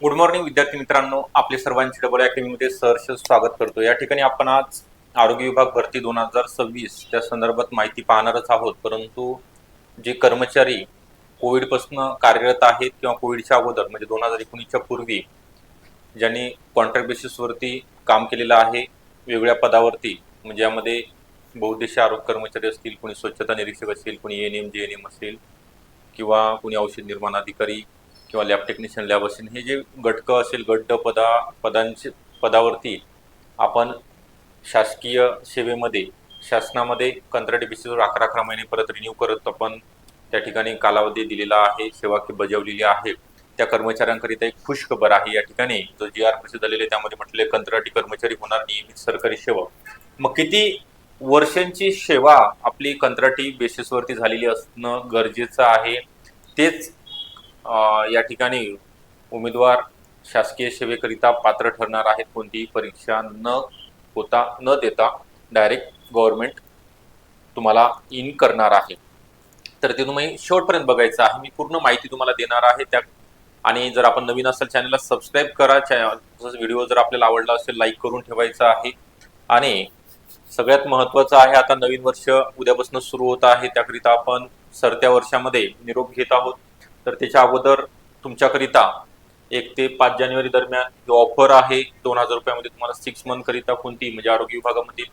Good morning विद्यार्थी मित्रांनो, आपले सर्वांचे डबल अकॅडमीमध्ये सहर्ष स्वागत करतो। या ठिकाणी आपण आज आरोग्य विभाग भरती 2026 त्या संदर्भात माहिती पाहणारच आहोत। परंतु जे कर्मचारी कोविड पासून कार्यरत आहेत किंवा कोविडच्या अगोदर म्हणजे 2019च्या पूर्वी ज्यांनी कॉन्ट्रॅक्ट बेसिसवरती काम केलेलं आहे वेगवेगळ्या पदावरती, म्हणजे यामध्ये बहुउद्देशीय आरोग्य कर्मचारी असतील, कोणी स्वच्छता निरीक्षक असेल, कोणी एएनएम जेएनएम असेल किंवा कोणी औषध निर्माण अधिकारी किंवा लॅब टेक्निशियन लॅब असेल, हे जे गटक असेल गड्ड पदावरती आपण शासकीय सेवेमध्ये शासनामध्ये कंत्राटी बेसिसवर 11 महिने परत रिन्यू करत आपण त्या ठिकाणी कालावधी दिलेला आहे, सेवा बजावलेली आहे। त्या कर्मचाऱ्यांकरिता एक खुश खबर आहे। या ठिकाणी जो GR प्रसिद्ध झालेले त्यामध्ये म्हटले कंत्राटी कर्मचारी होणार नियमित सरकारी सेवा। मग किती वर्षांची सेवा आपली कंत्राटी बेसिसवरती झालेली असणं गरजेचं आहे, तेच या ठिकाणी उमेदवार शासकीय सेवेकरिता पात्र ठरणार आहेत। कोणतीही परीक्षा न देता डायरेक्ट गव्हर्नमेंट तुम्हाला इन करणार आहे। तर ते तुम्ही शेवटपर्यंत बघायचं आहे, मी पूर्ण माहिती तुम्हाला देणार आहे त्या। आणि जर आपण नवीन असाल चॅनलला सबस्क्राईब करा। व्हिडिओ जर आपल्याला आवडला असेल लाईक करून ठेवायचा आहे। आणि सगळ्यात महत्त्वाचं आहे, आता नवीन वर्ष उद्यापासून सुरू होत आहे, त्याकरिता आपण सरत्या वर्षामध्ये निरोप घेत आहोत। तर त्याच्या अगोदर तुमच्याकरिता 1 ते 5 जानेवारी दरम्यान जो ऑफर आहे 2000 रुपयामध्ये तुम्हाला 6 मंथ करिता कोणती म्हणजे आरोग्य विभागामध्ये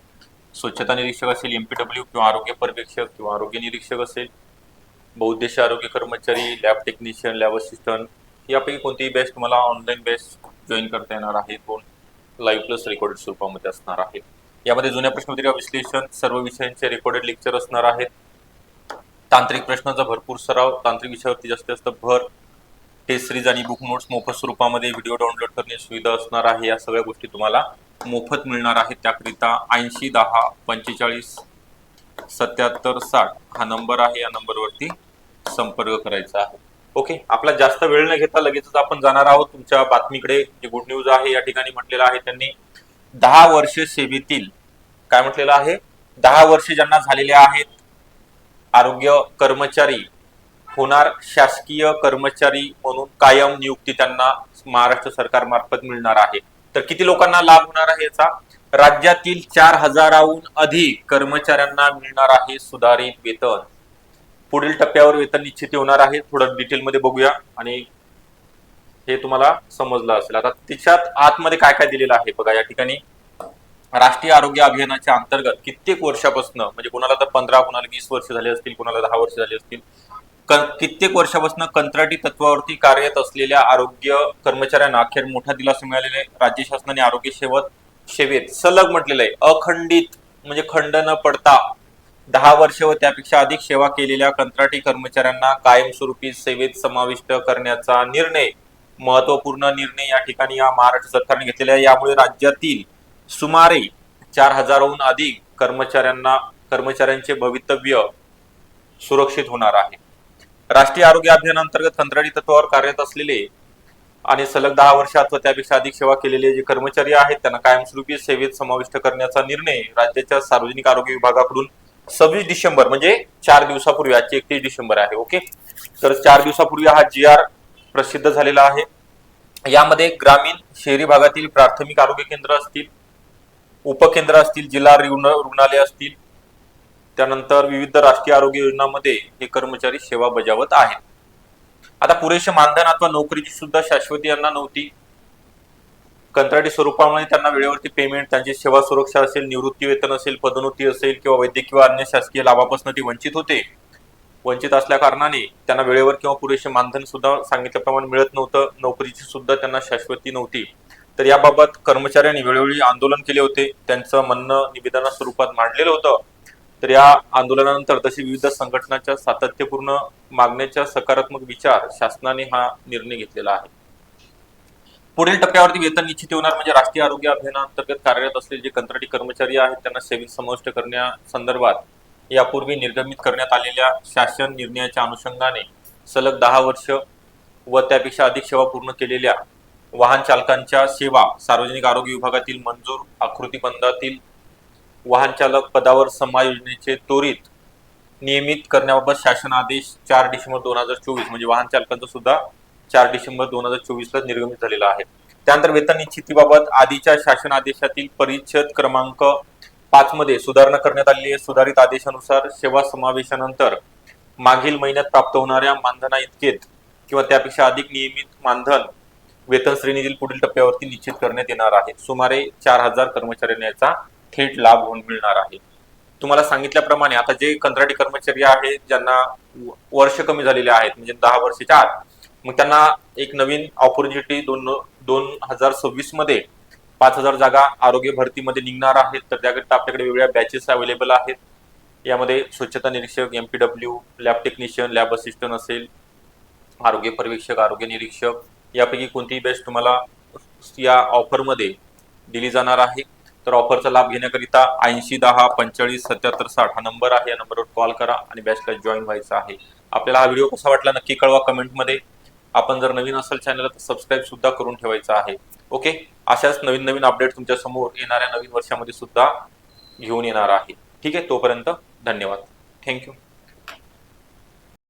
स्वच्छता निरीक्षक असेल, MPW किंवा आरोग्य पर्यवेक्षक किंवा आरोग्य निरीक्षक असेल, बहुउद्देशीय आरोग्य कर्मचारी, लॅब टेक्निशियन, लॅब असिस्टंट, यापैकी कोणतीही बॅच तुम्हाला ऑनलाईन बॅच जॉईन करता येणार आहे। 2 लाईव्ह प्लस रेकॉर्डेड स्वरूपामध्ये असणार आहे। यामध्ये जुन्या प्रश्नपत्रिका विश्लेषण, सर्व विषयांचे रेकॉर्डेड लेक्चर असणार आहेत। तांत्रिक प्रश्नांचा भरपूर सराव, तांत्रिक विषयावरती जास्तीत जास्त भर, टेस्ट सिरीज आणि बुक नोट्स मोफत स्वरूपामध्ये व्हिडिओ डाउनलोड करण्याची सुविधा असणार आहे। या सगळ्या गोष्टी तुम्हाला मोफत मिळणार आहेत। त्याकरिता 80 10 45 77 60 हा नंबर आहे, या नंबरवरती संपर्क करायचा आहे। ओके, आपला जास्त वेळ न घेता लगेचच आपण जाणार आहोत तुमच्या बातमीकडे। जे गुड न्यूज आहे या ठिकाणी म्हटलेलं आहे त्यांनी 10 वर्ष सेवेतील, काय म्हटलेलं आहे, 10 वर्ष ज्यांना झालेले आहेत आरोग्य कर्मचारी होणार शासकीय कर्मचारी म्हणून कायम नियुक्ती त्यांना महाराष्ट्र सरकारमार्फत मिळणार आहे। तर किती लोकांना लाभ होणार आहे याचा? राज्यातील 4000हून अधिक कर्मचाऱ्यांना मिळणार आहे सुधारित वेतन। पुढील टप्प्यावर वेतन निश्चिती होणार आहे, थोडं डिटेलमध्ये बघूया आणि हे तुम्हाला समजलं असेल। आता तिच्यात आतमध्ये काय काय दिलेलं आहे बघा। या ठिकाणी राष्ट्रीय आरोग्य अभियानाच्या अंतर्गत कित्येक वर्षापासून, म्हणजे कोणाला तर 15 कोणाला 20 वर्ष झाले असतील, कोणाला 10 वर्ष झाले असतील, कित्येक वर्षापासून कंत्राटी तत्वावरती कार्यरत असलेल्या आरोग्य कर्मचाऱ्यांना अखेर मोठा दिलासा मिळालेला आहे। राज्य शासनाने आरोग्य सेवेत सलग म्हटलेलं आहे, अखंडित म्हणजे खंड न पडता 10 वर्ष व त्यापेक्षा अधिक सेवा केलेल्या कंत्राटी कर्मचाऱ्यांना कायमस्वरूपी सेवेत समाविष्ट करण्याचा निर्णय, महत्वपूर्ण निर्णय या ठिकाणी या महाराष्ट्र सरकारने घेतलेला आहे। यामुळे राज्यातील सुमारे 4000हून अधिक कर्मचाऱ्यांचे भवितव्य सुरक्षित होणार आहे। राष्ट्रीय आरोग्य अभियानांतर्गत कंत्राटी तत्वावर कार्यरत असलेले आणि सलग 10 वर्ष अथवा त्यापेक्षा अधिक सेवा केलेले जे कर्मचारी आहेत त्यांना कायमस्वरूपी सेवेत समाविष्ट करण्याचा निर्णय राज्याच्या सार्वजनिक आरोग्य विभागाकडून 26 डिसेंबर म्हणजे 4 दिवसापूर्वी, आजची 31 डिसेंबर आहे। ओके, तर 4 दिवसापूर्वी हा GR प्रसिद्ध झालेला आहे। यामध्ये ग्रामीण शहरी भागातील प्राथमिक आरोग्य केंद्र असतील, उपकेंद्र असतील, जिल्हा रुग्णालय असतील, त्यानंतर विविध राष्ट्रीय आरोग्य योजनांमध्ये हे कर्मचारी सेवा बजावत आहेत। आता पुरेसे मानधन अथवा नोकरीची सुद्धा शाश्वती यांना नव्हती। कंत्राटी स्वरूपामुळे त्यांना वेळेवरती पेमेंट, त्यांची सेवा सुरक्षा असेल, निवृत्ती वेतन असेल, पदोन्नती असेल किंवा वैद्यकीय किंवा अन्य शासकीय लाभापासून ते वंचित होते। वंचित असल्या कारणाने त्यांना वेळेवर किंवा पुरेसे मानधन सुद्धा सांगितल्याप्रमाणे मिळत नव्हतं, नोकरीची सुद्धा त्यांना शाश्वती नव्हती। तर याबाबत कर्मचाऱ्यांनी वेळोवेळी आंदोलन केले होते, त्यांचं म्हणणं निवेदना स्वरूपात मांडलेलं होतं। तर या आंदोलनानंतर तशी विविध संघटनांच्या सातत्यपूर्ण मागण्याचा सकारात्मक विचार शासनाने हा निर्णय घेतलेला आहे। पुढील टप्प्यावरती वेतन निश्चित होणार, म्हणजे राष्ट्रीय आरोग्य अभियानांतर्गत कार्यरत असलेले जे कंत्राटी कर्मचारी आहेत त्यांना सेवेत समाविष्ट करण्यासंदर्भात यापूर्वी निर्गमित करण्यात आलेल्या शासन निर्णयाच्या अनुषंगाने सलग 10 वर्ष व त्यापेक्षा अधिक सेवा पूर्ण केलेल्या वाहन चालकांच्या सेवा सार्वजनिक आरोग्य विभागातील मंजूर आकृतीबंधातील वाहन चालक पदावर समायोजनेचे त्वरित नियमित करण्याबाबत शासन आदेश 4 डिसेंबर 2024 म्हणजे वाहन चालकांचा सुद्धा 4 डिसेंबर 2024 निर्गमित झालेला आहे. त्यानंतर वेतन निश्चितीबाबत आधीच्या शासन आदेशातील परिच्छेद क्रमांक 5 मध्ये सुधारणा करण्यात आलेली आहे. सुधारित आदेशानुसार सेवा समावेशानंतर मागील महिन्यात प्राप्त होणाऱ्या मानधना इतकेच किंवा त्यापेक्षा अधिक नियमित मानधन वेतन श्रेणीतील पुढील टप्प्यावरती निश्चित करण्यात येणार आहे. सुमारे 4000 कर्मचाऱ्यांना याचा थेट लाभ होऊन मिळणार आहे. तुम्हाला सांगितल्याप्रमाणे आता जे कंत्राटी कर्मचारी आहेत ज्यांना वर्ष कमी झालेले आहेत म्हणजे 10 वर्षाच्या आत, मग त्यांना एक नवीन ऑपॉर्च्युनिटी 2026 मध्ये 5000 जागा आरोग्य भरतीमध्ये निघणार आहेत. तर त्याकरिता आपल्याकडे वेगवेगळ्या बॅचेस अवेलेबल आहेत. यामध्ये स्वच्छता निरीक्षक, MPW, lab technician, lab assistant असेल, आरोग्य पर्यवेक्षक, आरोग्य निरीक्षक, यापैकी कोणतीही बॅच तुम्हाला या ऑफरमध्ये दिली जाणार आहे. तर ऑफरचा लाभ घेण्याकरिता 80 10 45 77 60 हा नंबर आहे. या नंबरवर कॉल करा आणि बॅचला जॉईन व्हायचं आहे. आपल्याला हा व्हिडिओ कसा वाटला नक्की कळवा कमेंटमध्ये. आपण जर नवीन असेल चॅनलला तर सबस्क्राईब सुद्धा करून ठेवायचं आहे. ओके, अशाच नवीन नवीन अपडेट तुमच्या समोर येणाऱ्या नवीन वर्षामध्ये सुद्धा घेऊन येणार आहे. ठीक आहे, तोपर्यंत धन्यवाद. थँक्यू.